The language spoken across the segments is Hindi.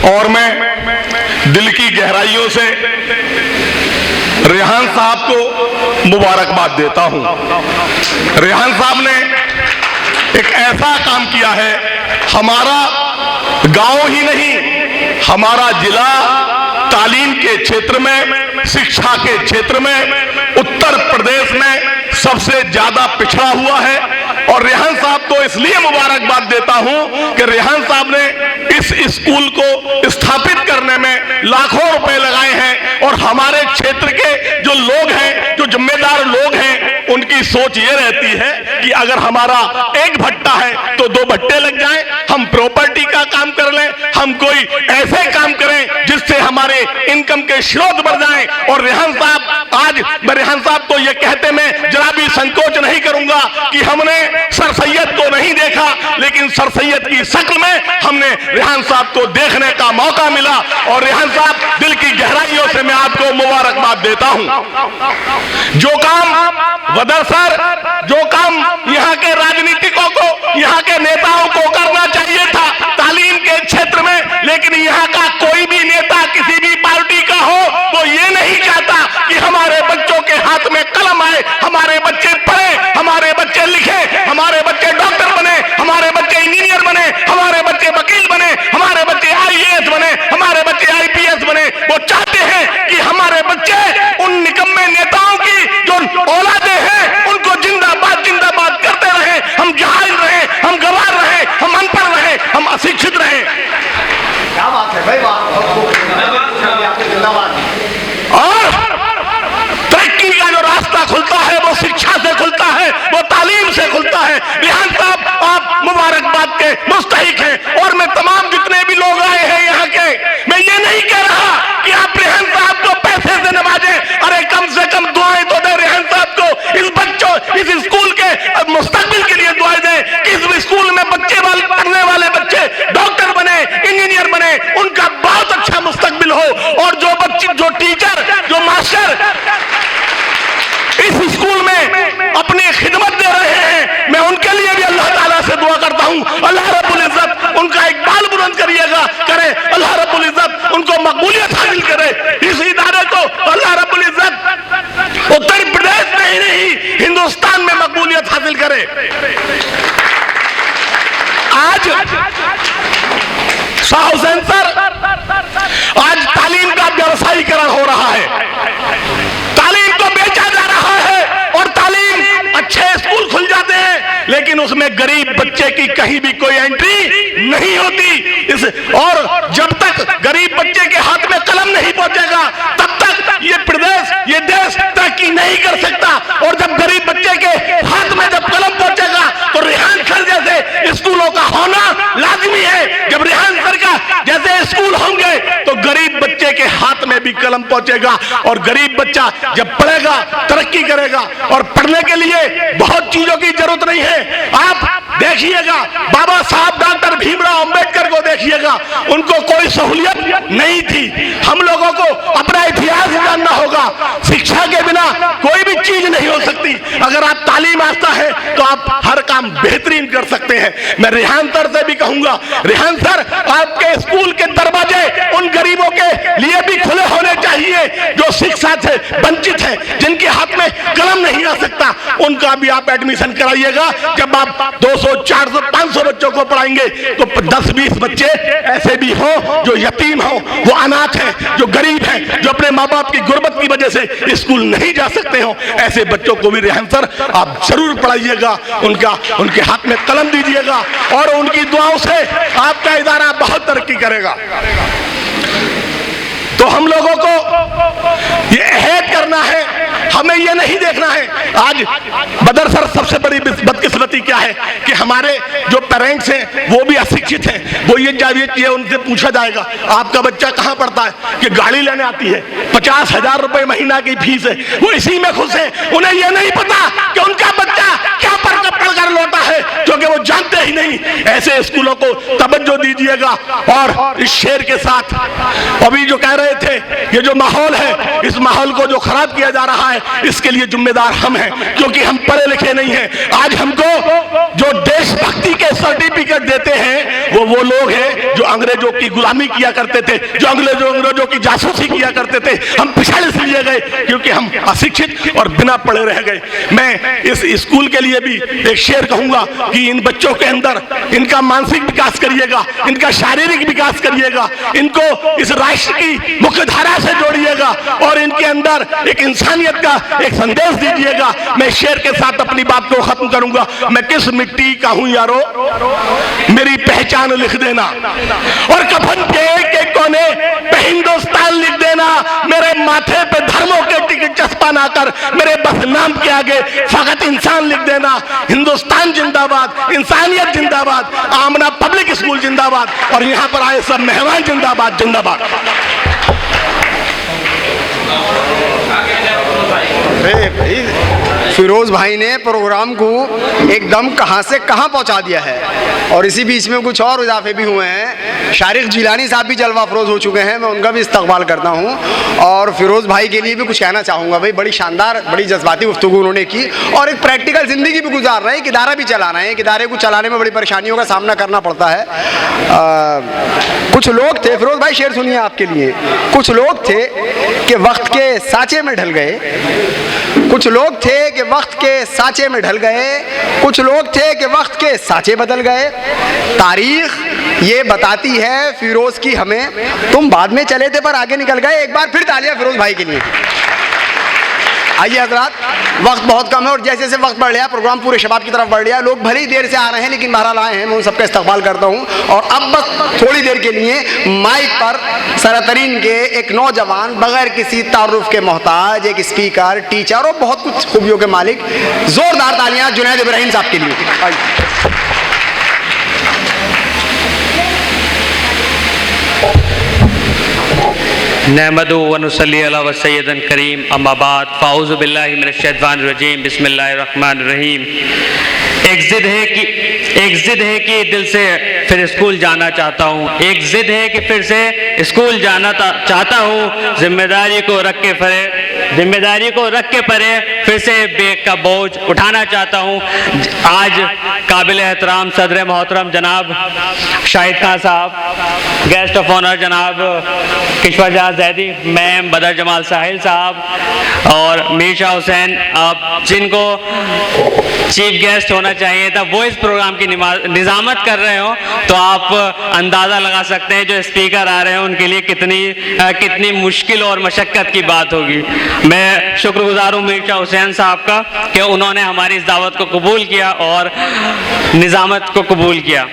और मैं दिल की गहराइयों से रेहान साहब को मुबारकबाद देता हूं। रेहान साहब ने एक ऐसा काम किया है, हमारा गांव ही नहीं, हमारा जिला तालीम के क्षेत्र में, शिक्षा के क्षेत्र में उत्तर प्रदेश में सबसे ज्यादा पिछड़ा हुआ है। और रेहान साहब को इसलिए मुबारकबाद देता हूं कि रेहान साहब ने इस स्कूल को स्थापित करने में लाखों रुपए लगाए हैं। और हमारे क्षेत्र के जो लोग हैं, जो जिम्मेदार लोग हैं, उनकी सोच ये रहती है कि अगर हमारा एक भट्टा है तो 2 भट्टे लग जाएं, हम प्रॉपर्टी का काम कर लें, हम कोई ऐसे काम करें जिससे हमारे इनकम के स्रोत बढ़ जाएं। और रेहान साहब, आज मैं रेहान साहब को यह कहते में जरा भी संकोच नहीं करूंगा कि हमने सर सैयद को नहीं देखा, लेकिन सर सैयद की शक्ल में हमने रेहान साहब को देखने का मौका मिला। और रेहान साहब, दिल की गहराइयों से मैं आपको मुबारकबाद देता हूं। जो काम वदर सर, जो काम यहाँ के राजनीतिकों को, यहाँ के नेताओं को करना चाहिए था तालीम के क्षेत्र में, लेकिन यहाँ का कोई भी नेता किसी भी पार्टी का हो, वो ये नहीं चाहता कि हमारे बच्चों के हाथ में कलम आए, हमारे बच्चे पढ़े, हमारे बच्चे लिखे, हमारे बच्चे डॉक्टर बने, हमारे बच्चे इंजीनियर बने, हमारे बच्चे वकील बने, हमारे बच्चे IAS बने, हमारे बच्चे IPS बने। वो चाहते हैं कि हमारे बच्चे उन निकम्मे नेताओं की जो औलादे हैं उनको जिंदाबाद जिंदाबाद करते रहे। हम जाहिल रहे, हम गवार रहे, हम अनपढ़ रहे, हम अशिक्षित रहे। क्या बात है भाई, और तरक्की का जो रास्ता खुलता है वो शिक्षा से खुलता है, वो तालीम से खुलता है। रेहान साहब, आप मुबारकबाद के मुस्तहिक हैं। और मैं तमाम जितने भी लोग आए हैं यहाँ के, मैं ये नहीं कह रहा कि आप रेहान साहब को पैसे से नवाजें, अरे कम से कम दुआएं तो दें रेहान साहब को, इस बच्चों, इस स्कूल के मुस्तकबिल के लिए दुआएं दें कि इस स्कूल में बच्चे वाले, पढ़ने वाले बच्चे डॉक्टर बने, इंजीनियर बने, उनका बहुत अच्छा मुस्तकबिल हो। और जो बच्चे, जो टीचर, जो मास्टर इस स्कूल में अपनी खिदमत दे रहे हैं, मैं उनके लिए भी अल्लाह ताला से दुआ करता हूं, अल्लाह रब्बुल इज्जत उनका इकबाल बुलंद करिएगा, करे अल्लाह रब्बुल इज्जत उनको मकबूलियत हासिल करे। इस इदारे को अल्लाह रब्बुल इज्जत उत्तर प्रदेश में ही नहीं, हिंदुस्तान में मकबूलियत हासिल करे। आज शाह हुसैन सर, आज तालीम का व्यवसायीकरण हो रहा है, तालीम को बेचा जा रहा है। और तालीम, अच्छे स्कूल खुल जाते हैं, लेकिन उसमें गरीब बच्चे की कहीं भी कोई एंट्री नहीं होती। और जब तक गरीब बच्चे के हाथ में कलम नहीं पहुंचेगा, तब तक ये प्रदेश, ये देश तरक्की नहीं कर सकता। और जब गरीब बच्चे के हाथ में जब कलम पहुंचेगा, तो रेहान सर जैसे स्कूलों का होना लाजमी है। जब रेहान सर का जैसे स्कूल होंगे, तो गरीब बच्चे के हाथ में भी कलम पहुंचेगा। और गरीब बच्चा जब पढ़ेगा, तरक्की करेगा। और पढ़ने के लिए बहुत चीजों की जरूरत नहीं है। आप देखिएगा, बाबा साहब डॉक्टर भीमराव अंबेडकर को देखिएगा, उनको कोई सहूलियत नहीं थी। हम लोगों को अपना इतिहास जानना होगा। शिक्षा के बिना कोई भी चीज नहीं हो सकती। अगर आप तालीम आता है तो आप हर काम बेहतरीन कर सकते हैं। मैं रेहान सर से भी कहूंगा, रेहान सर, आपके स्कूल के दरवाजे उन गरीबों के लिए भी खुले होने चाहिए जो शिक्षा से वंचित हैं, जिनके हाथ में कलम नहीं आ सकता, उनका भी आप एडमिशन कराइएगा। जब आप 200, 400, 500 बच्चों को पढ़ाएंगे, तो 10-20 बच्चे ऐसे भी हों जो यतीम हों, वो अनाथ हैं, जो गरीब हैं, जो अपने माँ बाप की गुर्बत की वजह से स्कूल नहीं जा सकते हो, ऐसे बच्चों को भी रेहान सर आप जरूर पढ़ाइएगा, उनके हाथ में कलम दीजिएगा। और उनकी दुआओं से आपका इदारा बहुत तरक्की करेगा। तो हम लोगों को ये अहद करना है, हमें ये नहीं देखना है। आज बदर सर, सबसे बड़ी बदकिस्मती क्या है कि हमारे जो पेरेंट्स हैं वो भी अशिक्षित हैं। वो ये चाहिए, उनसे पूछा जाएगा आपका बच्चा कहाँ पढ़ता है, कि गाड़ी लेने आती है, 50,000 रुपए महीना की फीस है, वो इसी में खुश है। उन्हें ये नहीं पता कि उनका बच्चा क्या पढ़ता पटक पढ़कर लौटा है, क्योंकि वो जानते ही नहीं। ऐसे स्कूलों को तवज्जो दीजिएगा। और इस शेर के साथ अभी जो कह रहे थे, ये जो माहौल है, इस माहौल को जो खराब किया जा रहा है, इसके लिए जिम्मेदार हम हैं, क्योंकि हम पढ़े लिखे नहीं हैं। आज हमको जो देशभक्ति के सर्टिफिकेट देते हैं वो लोग हैं जो अंग्रेजों की गुलामी किया करते थे, जो अंग्रेजों की जासूसी किया करते थे। हम पिछड़ इसलिए गए क्योंकि हम अशिक्षित और बिना पढ़े रह गए। मैं इस स्कूल के लिए भी एक शेर कहूंगा कि इन बच्चों के अंदर इनका मानसिक विकास करिएगा, इनका शारीरिक विकास करिएगा, इनको इस राष्ट्र की मुख्य धारा से जोड़िएगा और इनके अंदर एक इंसानियत का एक संदेश दीजिएगा। मैं शेर के साथ अपनी बात को खत्म करूंगा। मैं किस मिट्टी का हूं यारो, मेरी पहचान लिख देना, और कफन के एक कोने पे हिंदुस्तान लिख देना। मेरे माथे पे धर्मों के टिकट चस्पा ना कर, मेरे बस नाम के आगे फकत इंसान लिख देना। हिंदुस्तान जिंदाबाद, इंसानियत जिंदाबाद, आमना पब्लिक स्कूल जिंदाबाद, और यहां पर आए सब मेहमान जिंदाबाद जिंदाबाद। फिरोज भाई ने प्रोग्राम को एकदम कहां से कहां पहुंचा दिया है, और इसी बीच में कुछ और इजाफे भी हुए हैं। शारिक जिलानी साहब भी जलवा अफरोज हो चुके हैं, मैं उनका भी इस्तकबाल करता हूं। और फिरोज भाई के लिए भी कुछ कहना चाहूँगा। भाई बड़ी शानदार, बड़ी जज्बाती गुफ्तगू उन्होंने की, और एक प्रैक्टिकल ज़िंदगी भी गुजार रहे हैं, एक इदारा भी चला रहे हैं। एक इदारे को चलाने में बड़ी परेशानियों का सामना करना पड़ता है। कुछ लोग थे, फिरोज भाई शेर सुनिए आपके लिए। कुछ लोग थे कि वक्त के साँचे में ढल गए, कुछ लोग थे कि वक्त के साँचे में ढल गए, कुछ लोग थे कि वक्त के साँचे बदल गए। तारीख ये बताती है फिरोज की हमें, तुम बाद में चले थे पर आगे निकल गए। एक बार फिर तालियां फिरोज भाई के लिए। आइए हजरात, वक्त बहुत कम है और जैसे जैसे वक्त बढ़ गया, प्रोग्राम पूरे शबाब की तरफ बढ़ गया। लोग भले ही देर से आ रहे हैं लेकिन बहरहाल आए हैं, मैं उन सबका इस्तकबाल करता हूँ। और अब बस थोड़ी देर के लिए माइक पर सरतरीन के एक नौजवान, बगैर किसी तारुफ के मोहताज, एक स्पीकर, टीचर और बहुत कुछ खूबियों के मालिक, जोरदार तालियां जुनैद इब्राहिम साहब के लिए। नहमदु व नुसल्ली अला व सय्यदन करीम, अम्मा बाद, फ़ाऊज़ु बिल्लाहि मिनश शैतानिर रजीम, बिस्मिल्लाहिर रहमानिर रहीम। एक ज़िद है कि दिल से फिर स्कूल जाना चाहता हूँ, एक ज़िद है कि फिर से स्कूल जाना चाहता हूँ। जिम्मेदारी को रख के परे फिर से बेग का बोझ उठाना चाहता हूँ। आज काबिल एहतराम सदर मोहतरम जनाब शाहिद खान साहब, गेस्ट ऑफ ऑनर जनाब किशवर जहां जैदी, मैम बदर जमाल साहिल साहब और मीर शाह हुसैन, आप जिनको चीफ गेस्ट होना चाहिए था वो इस प्रोग्राम की निज़ामत कर रहे हो, तो आप अंदाज़ा लगा सकते हैं जो स्पीकर आ रहे हैं उनके लिए कितनी मुश्किल और मशक्क़त की बात होगी। मैं शुक्रगुजार हूँ मीर शाह हुसैन साहब का कि उन्होंने हमारी इस दावत को कबूल किया और निज़ामत को कबूल किया।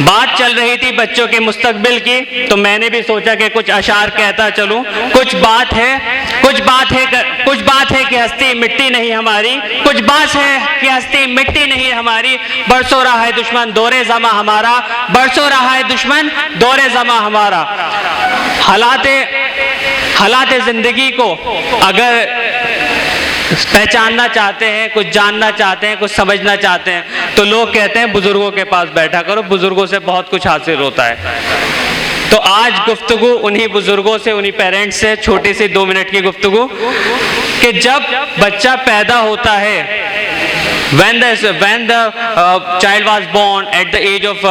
बात चल रही थी बच्चों के मुस्तकबिल की, तो मैंने भी सोचा कि कुछ अशार कहता चलूं। कुछ बात है कि हस्ती मिट्टी नहीं हमारी, कुछ बात है कि हस्ती मिट्टी नहीं हमारी। बरसों रहा है दुश्मन दौरे ज़मा हमारा, बरसों रहा है दुश्मन दौरे ज़मा हमारा। हालाते ज़िंदगी को अगर पहचानना चाहते हैं, कुछ जानना चाहते हैं, कुछ समझना चाहते हैं, तो लोग कहते हैं बुजुर्गों के पास बैठा करो, बुजुर्गों से बहुत कुछ हासिल होता है। तो आज गुफ्तगू उन्हीं बुजुर्गों से, उन्हीं पेरेंट्स से, छोटी सी 2 मिनट की गुफ्तगू कि जब बच्चा पैदा होता है, when the child was born at the age of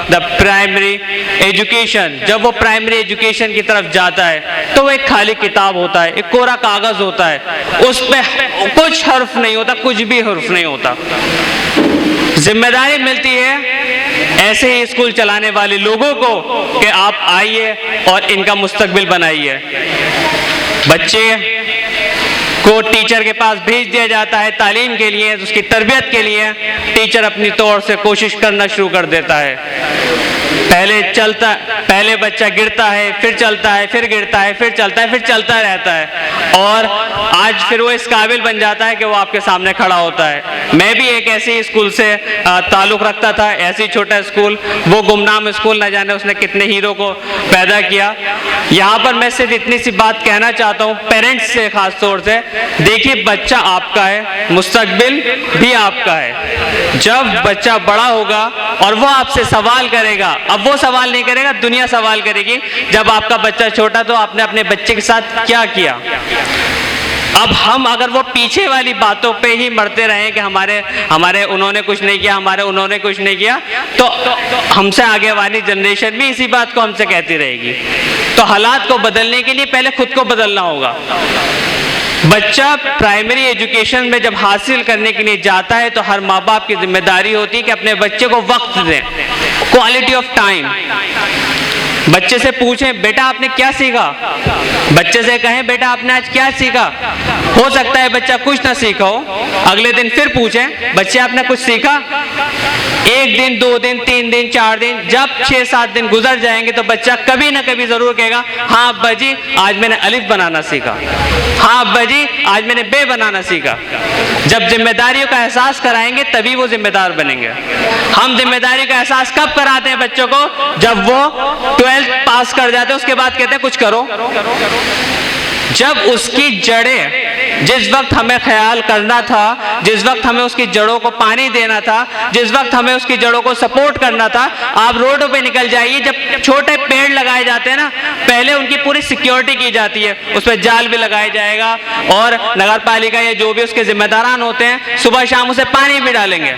the primary education, जब वो प्राइमरी एजुकेशन की तरफ जाता है तो वो एक खाली किताब होता है, एक कोरा कागज होता है, उस पे कुछ हर्फ नहीं होता, कुछ भी हर्फ नहीं होता। जिम्मेदारी मिलती है ऐसे ही स्कूल चलाने वाले लोगों को कि आप आइए और इनका मुस्तकबिल बनाइए। बच्चे को टीचर के पास भेज दिया जाता है तालीम के लिए, उसकी तरबियत के लिए। टीचर अपनी तौर से कोशिश करना शुरू कर देता है। पहले बच्चा गिरता है, फिर चलता है, फिर गिरता है, फिर चलता है, फिर चलता रहता है, और आज फिर वो इस काबिल बन जाता है कि वो आपके सामने खड़ा होता है। मैं भी एक ऐसे स्कूल से ताल्लुक़ रखता था, ऐसी छोटा स्कूल, वो गुमनाम स्कूल, न जाने उसने कितने हीरो को पैदा किया। यहाँ पर मैं सिर्फ इतनी सी बात कहना चाहता हूँ पेरेंट्स से, ख़ास तौर से देखिए बच्चा आपका है, मुस्तकबिल भी आपका है। जब बच्चा बड़ा होगा और वो आपसे सवाल करेगा, अब वो सवाल नहीं करेगा, दुनिया सवाल करेगी जब आपका बच्चा छोटा तो आपने अपने बच्चे के साथ क्या किया। अब हम अगर वो पीछे वाली बातों पे ही मरते रहे कि हमारे उन्होंने कुछ नहीं किया, हमारे उन्होंने कुछ नहीं किया, तो हमसे आगे वाली जनरेशन भी इसी बात को हमसे कहती रहेगी। तो हालात को बदलने के लिए पहले खुद को बदलना होगा। बच्चा प्राइमरी एजुकेशन में जब हासिल करने के लिए जाता है तो हर माँ बाप की जिम्मेदारी होती है कि अपने बच्चे को वक्त दें, क्वालिटी ऑफ टाइम। बच्चे से पूछें बेटा आपने क्या सीखा, बच्चे से कहें बेटा आपने आज क्या सीखा। हो सकता है बच्चा कुछ ना सीखा हो, अगले दिन फिर पूछें बच्चे आपने कुछ सीखा। 1 दिन 2 दिन 3 दिन 4 दिन, जब 6-7 दिन गुजर जाएंगे तो बच्चा कभी ना कभी जरूर कहेगा हाँ अब्बा जी आज मैंने अलिफ बनाना सीखा, हाँ अब्बा जी आज मैंने बे बनाना सीखा। जब जिम्मेदारियों का एहसास कराएंगे तभी वो जिम्मेदार बनेंगे। हम जिम्मेदारी का एहसास कब कराते हैं बच्चों को, जब वो 12th पास कर जाते हैं, उसके बाद कहते हैं कुछ करो। जब उसकी जड़ें, जिस वक्त हमें ख्याल करना था, जिस वक्त हमें उसकी जड़ों को पानी देना था, जिस वक्त हमें उसकी जड़ों को सपोर्ट करना था, आप रोडों पे निकल जाइए, जब छोटे पेड़ लगाए जाते हैं ना, पहले उनकी पूरी सिक्योरिटी की जाती है, उस पर जाल भी लगाया जाएगा और नगर पालिका या जो भी उसके जिम्मेदारान होते हैं सुबह शाम उसे पानी भी डालेंगे।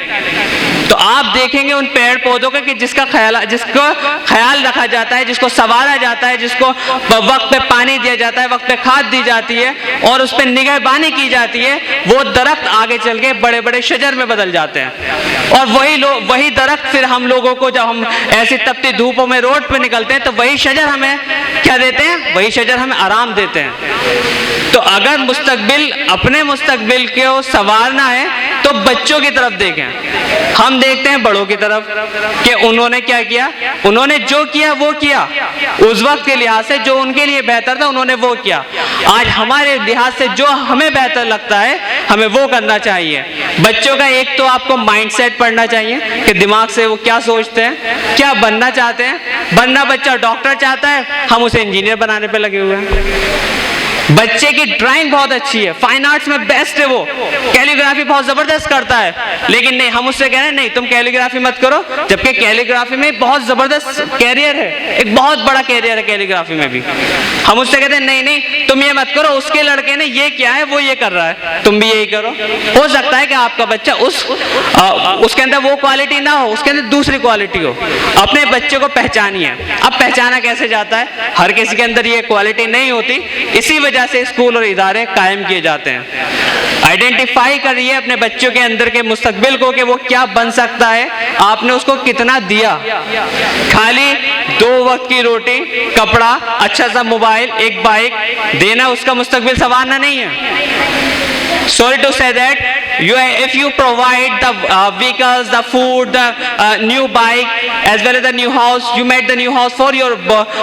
तो आप देखेंगे उन पेड़ पौधों का कि जिसको ख्याल रखा जाता है, जिसको संवारा जाता है, जिसको वक्त पे पानी दिया जाता है, वक्त पे खाद दी जाती है और उस पर निगहबानी की जाती है, वो दरख्त आगे चल के बड़े बड़े शजर में बदल जाते हैं। और वही दरख्त फिर हम लोगों को, जब हम ऐसी तपती धूपों में रोड पे निकलते हैं तो वही शजर हमें क्या देते हैं, वही शजर हमें आराम देते हैं। तो अगर अपने मुस्तकबिल को संवारना है तो बच्चों की तरफ देखें। हम देखते हैं बड़ों की तरफ कि उन्होंने क्या किया, उन्होंने जो किया वो किया, उस वक्त के लिहाज से जो उनके लिए बेहतर था उन्होंने वो किया। आज हमारे लिहाज से जो हमें बेहतर लगता है हमें वो करना चाहिए। बच्चों का एक तो आपको माइंडसेट पढ़ना चाहिए कि दिमाग से वो क्या सोचते हैं, क्या बनना चाहते हैं। बनना बच्चा डॉक्टर चाहता है, हम उसे इंजीनियर बनाने पे लगे हुए हैं। बच्चे की ड्राइंग बहुत अच्छी है, फाइन आर्ट्स में बेस्ट है, वो कैलीग्राफी बहुत जबरदस्त करता है, लेकिन नहीं, हम उससे कह रहे हैं नहीं तुम कैलीग्राफी मत करो, जबकि कैलीग्राफी में बहुत जबरदस्त कैरियर है, एक बहुत बड़ा कैरियर है कैलीग्राफी में भी। हम उससे कहते हैं नहीं नहीं तुम ये मत करो, उसके लड़के ने ये किया है, वो ये कर रहा है, तुम भी यही करो। हो सकता है कि आपका बच्चा उसके अंदर वो क्वालिटी ना हो, उसके अंदर दूसरी क्वालिटी हो। अपने बच्चे को पहचानिए। अब पहचाना कैसे जाता है, हर किसी के अंदर ये क्वालिटी नहीं होती, इसी वजह से स्कूल और इदारे कायम किए जाते हैं। आइडेंटिफाई करिए अपने बच्चों के अंदर के मुस्तकबिल को कि वो क्या बन सकता है, आपने उसको कितना दिया। खाली 2 वक्त की रोटी, कपड़ा, अच्छा सा मोबाइल, एक बाइक देना उसका मुस्तकबिल संवारना नहीं है। Sorry to say that if you provide the vehicles, the food, the new bike as well as the new house, you made the new house for your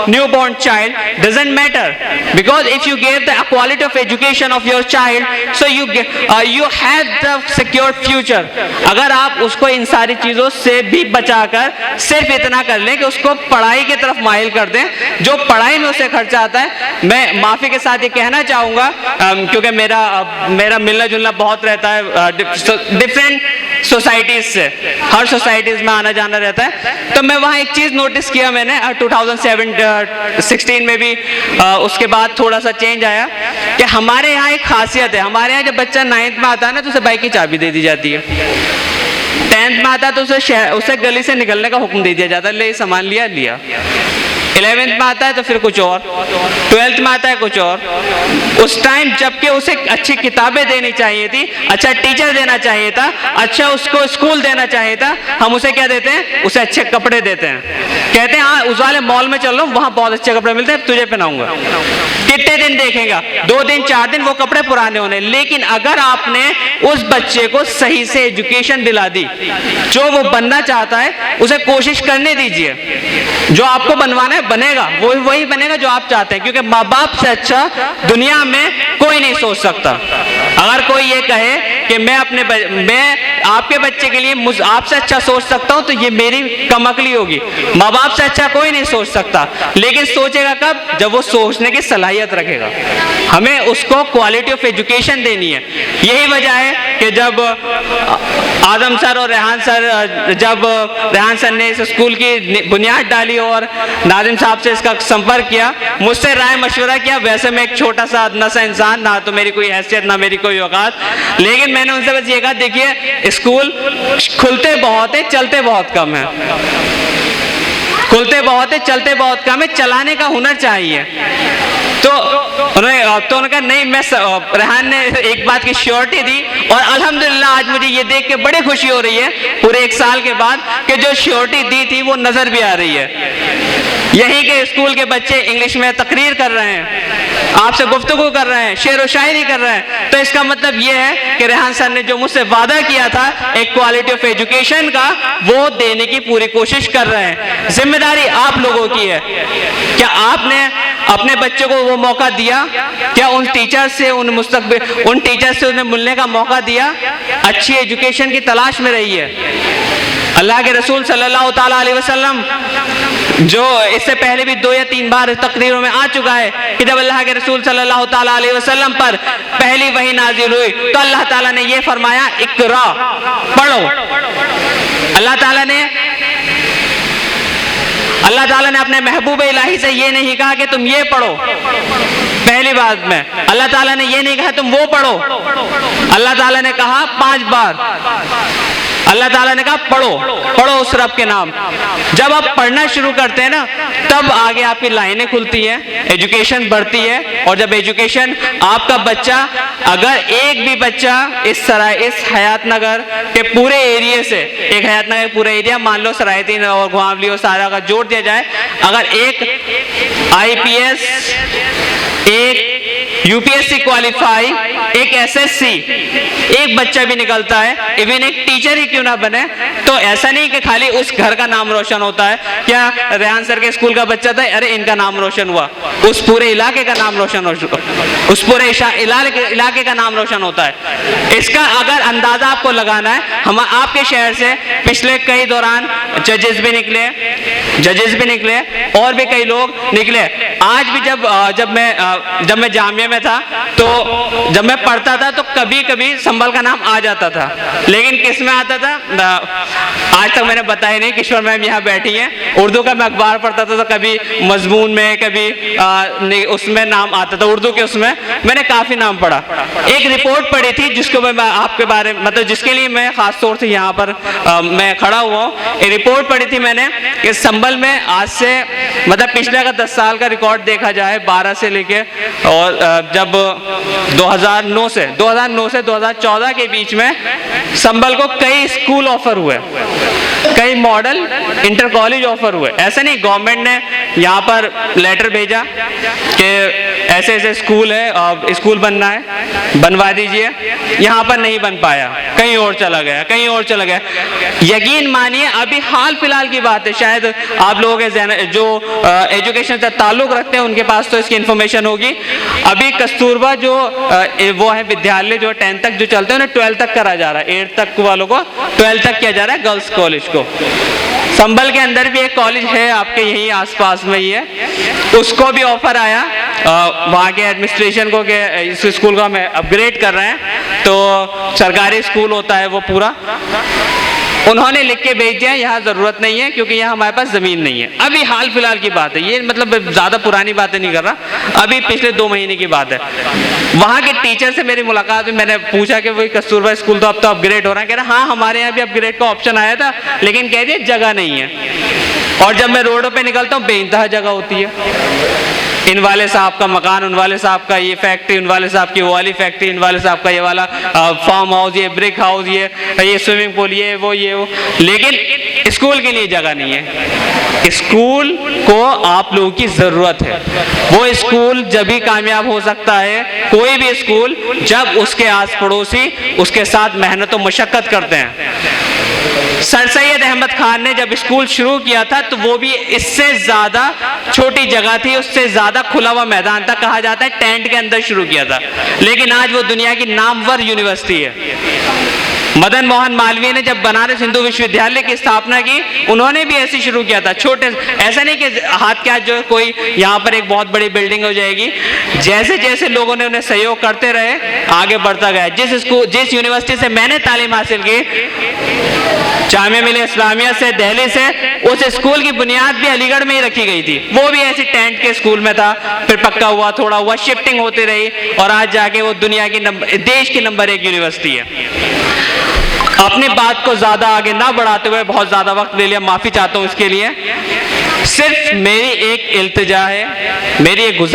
newborn child, doesn't matter, because if you gave the quality of education of your child, so you have the secure future. अगर आप उसको इन सारी चीजों से भी बचाकर सिर्फ इतना कर लें कि उसको पढ़ाई की तरफ माइल कर दें, जो पढ़ाई में उसे खर्चा आता है। मैं माफी के साथ ये कहना चाहूंगा क्योंकि मेरा मिलना जुलना बहुत रहता है डिफरेंट सोसाइटीज से, हर सोसाइटीज में आना जाना रहता है, तो मैं वहाँ एक चीज नोटिस किया मैंने 2016 में भी, उसके बाद थोड़ा सा चेंज आया कि हमारे यहाँ एक खासियत है, हमारे यहाँ जब बच्चा 9th में आता है ना तो उसे बाइक की चाबी दे दी जाती है, 10th में आता है तो उसे गली से निकलने का हुक्म दे दिया जाता है, ले सामान लिया। 11th में आता है तो फिर कुछ और, 12th में आता है कुछ और। उस टाइम जबकि उसे अच्छी किताबें देनी चाहिए थी, अच्छा टीचर देना चाहिए था, अच्छा उसको स्कूल देना चाहिए था, हम उसे क्या देते हैं, उसे अच्छे कपड़े देते हैं। कहते हैं हाँ उस वाले मॉल में चल लो, वहां बहुत अच्छे कपड़े मिलते हैं, तुझे पहनाऊंगा। कितने दिन देखेगा, 2 दिन 4 दिन, वो कपड़े पुराने होने। लेकिन अगर आपने उस बच्चे को सही से एजुकेशन दिला दी, जो वो बनना चाहता है उसे कोशिश करने दीजिए, जो आपको बनवाना है बनेगा, वही बनेगा जो आप चाहते हैं, क्योंकि माँ बाप से अच्छा दुनिया में कोई नहीं सोच सकता। अगर कोई ये कहे कि मैं आपके बच्चे के लिए आपसे अच्छा सोच सकता हूं, तो ये मेरी कमअक्ली होगी। माँ बाप से अच्छा कोई नहीं सोच सकता, लेकिन सोचेगा कब? जब वो सोचने की सलाहियत रखेगा। हमें उसको क्वालिटी ऑफ एजुकेशन देनी है। यही वजह है कि जब आदम सर और रेहान सर ने इस स्कूल की बुनियाद डाली और नाजिम साहब से इसका संपर्क किया, मुझसे राय मशवरा किया। वैसे मैं एक छोटा सा अदना सा इंसान, ना तो मेरी कोई हैसियत ना मेरी कोई औकात, लेकिन मैंने उनसे बस ये कहा, देखिए स्कूल खुलते बहुत है, चलते बहुत कम है। खुलते बहुत है, चलते बहुत कम है, चलाने का हुनर चाहिए। तो उन्होंने कहा नहीं, मैं रेहान ने एक बात की श्योरिटी दी और अल्हम्दुलिल्लाह आज मुझे ये देख के बड़ी खुशी हो रही है पूरे 1 साल के बाद कि जो श्योरिटी दी थी वो नजर भी आ रही है। यहीं के स्कूल के बच्चे इंग्लिश में तकरीर कर रहे हैं, आपसे गुफ्तगू कर रहे हैं, शेर व शायरी कर रहे हैं। तो इसका मतलब ये है कि रेहान सर ने जो मुझसे वादा किया था एक क्वालिटी ऑफ एजुकेशन का, वो देने की पूरी कोशिश कर रहे हैं। जिम्मेदारी आप लोगों की है। क्या आपने अपने बच्चों को वो मौका दिया? क्या उन टीचर से उन टीचर से उन्हें मिलने का मौका दिया? अच्छी एजुकेशन की तलाश में रही है। अल्लाह के रसूल सल्लल्लाहु ताला अलैहि वसल्लम, जो इससे पहले भी 2 या 3 बार तकरीरों में आ चुका है कि जब अल्लाह के रसूल सल्लल्लाहु ताला अलैहि वसल्लम पर पहली वही नाजिल हुई तो अल्लाह ताला ने ये फरमाया, इकरा, पढ़ो। अल्लाह ताला ने अपने महबूब इलाही से ये नहीं कहा कि तुम ये पढ़ो पहली बात में, अल्लाह ताला ने ये नहीं कहा तुम वो पढ़ो। अल्लाह ताला ने कहा 5 बार, अल्लाह ताला ने कहा पढ़ो उस रब के नाम। जब आप पढ़ना शुरू करते हैं ना, तब आगे आपकी लाइनें खुलती हैं, एजुकेशन बढ़ती है। और जब एजुकेशन आपका बच्चा, अगर एक भी बच्चा इस हयात नगर के पूरे एरिया से, एक हयात नगर पूरा एरिया मान लो सरायतीन और घुमावली और सारा का जोड़ दिया जाए, अगर एक IPS, एक UPSC क्वालिफाई, एक SSC एक बच्चा भी निकलता है, इवन एक टीचर ही क्यों ना बने, तो ऐसा नहीं कि खाली उस घर का नाम रोशन होता है। क्या रेहान सर के स्कूल का बच्चा था, अरे इनका नाम रोशन हुआ, उस पूरे इलाके का नाम रोशन उस पूरे इलाके का नाम रोशन होता है। इसका अगर अंदाजा आपको लगाना है, हम आपके शहर से पिछले कई दौरान जजेस भी निकले और भी कई लोग निकले। आज भी जब मैं जामिया में था, तो जब मैं पढ़ता था तो कभी कभी संभल का नाम आ जाता था, लेकिन किस में आता था आज तक मैंने बताया नहीं। किशोर मैम यहाँ बैठी हैं, उर्दू का मैं अखबार पढ़ता था तो कभी मजमून में, कभी उसमें नाम आता था, उर्दू के उसमें मैंने काफी नाम पढ़ा। एक रिपोर्ट पढ़ी थी जिसको मैं आपके बारे में, मतलब जिसके लिए मैं खास तौर से यहाँ पर मैं खड़ा हुआ हूँ। एक रिपोर्ट पढ़ी थी मैंने कि संभल में आज से मतलब पिछले का 10 साल का रिकॉर्ड देखा जाए, 12 से लेके, और जब 2009 से 2014 के बीच में संभल को कई स्कूल ऑफर हुए, कई मॉडल इंटर कॉलेज ऑफर हुए। ऐसा नहीं, गवर्नमेंट ने यहाँ पर लेटर भेजा कि ऐसे ऐसे स्कूल है, स्कूल बनना है, बनवा दीजिए। यहाँ पर नहीं बन पाया, कहीं और चला गया। यकीन मानिए, अभी हाल फिलहाल की बात है, शायद आप लोगों के जो एजुकेशन से ताल्लुक रखते हैं उनके पास तो इसकी इंफॉर्मेशन होगी। अभी कस्तूरबा जो वो है विद्यालय जो 10 तक जो चलते हैं, उन्हें 12 तक करा जा रहा है, 8 तक वालों को 12 तक किया जा रहा है गर्ल्स कॉलेज को। संभल के अंदर भी एक कॉलेज है आपके यहीं आसपास में ही है, उसको भी ऑफर आया वहाँ के एडमिनिस्ट्रेशन को कि इस स्कूल को हम अपग्रेड कर रहे हैं, तो सरकारी स्कूल होता है वो पूरा, उन्होंने लिख के भेज दिया यहाँ ज़रूरत नहीं है क्योंकि यहाँ हमारे पास ज़मीन नहीं है। अभी हाल फिलहाल की बात है ये, मतलब ज़्यादा पुरानी बातें नहीं कर रहा, अभी पिछले 2 महीने की बात है। वहाँ के टीचर से मेरी मुलाकात हुई, मैंने पूछा कि वही कस्तूरबा स्कूल तो अब तो अपग्रेड हो रहा है। कह रहा हाँ हमारे यहाँ भी अपग्रेड का ऑप्शन आया था, लेकिन कह दिए जगह नहीं है। और जब मैं रोडों पर निकलता हूँ बेइंतहा जगह होती है, इन वाले साहब का मकान, उन वाले साहब का ये फैक्ट्री, उन वाले साहब की वो वाली फैक्ट्री, इन वाले साहब का ये वाला फार्म हाउस, ये ब्रिक हाउस, ये स्विमिंग पूल, ये वो, लेकिन स्कूल के लिए जगह नहीं है। स्कूल को आप लोगों की जरूरत है। वो स्कूल जब भी कामयाब हो सकता है, कोई भी स्कूल, जब उसके आस पड़ोसी उसके साथ मेहनत और मशक्कत करते हैं। सर सैयद अहमद खान ने जब स्कूल शुरू किया था तो वो भी इससे ज़्यादा छोटी जगह थी, उससे ज़्यादा खुला हुआ मैदान था, कहा जाता है टेंट के अंदर शुरू किया था, लेकिन आज वो दुनिया की नामवर यूनिवर्सिटी है। मदन मोहन मालवीय ने जब बनारस हिंदू विश्वविद्यालय की स्थापना की, उन्होंने भी ऐसे शुरू किया था, छोटे, ऐसा नहीं कि हाथ के हाथ जो कोई यहाँ पर एक बहुत बड़ी बिल्डिंग हो जाएगी। जैसे जैसे लोगों ने उन्हें सहयोग करते रहे, आगे बढ़ता गया। जिस यूनिवर्सिटी से मैंने तालीम हासिल की, जामिया मिलिया इस्लामिया से, दिल्ली से, उस स्कूल की बुनियाद भी अलीगढ़ में ही रखी गई थी। वो भी ऐसे टेंट के स्कूल में था, फिर पक्का हुआ, थोड़ा हुआ, शिफ्टिंग होती रही, और आज जाके वो दुनिया की देश की नंबर 1 यूनिवर्सिटी है। अपनी बात को ज्यादा आगे ना बढ़ाते हुए, बहुत ज्यादा वक्त ले लिया, माफी चाहता हूं इसके लिए। सिर्फ मेरी एक इल्तिजा है, मेरी एक गुजारिश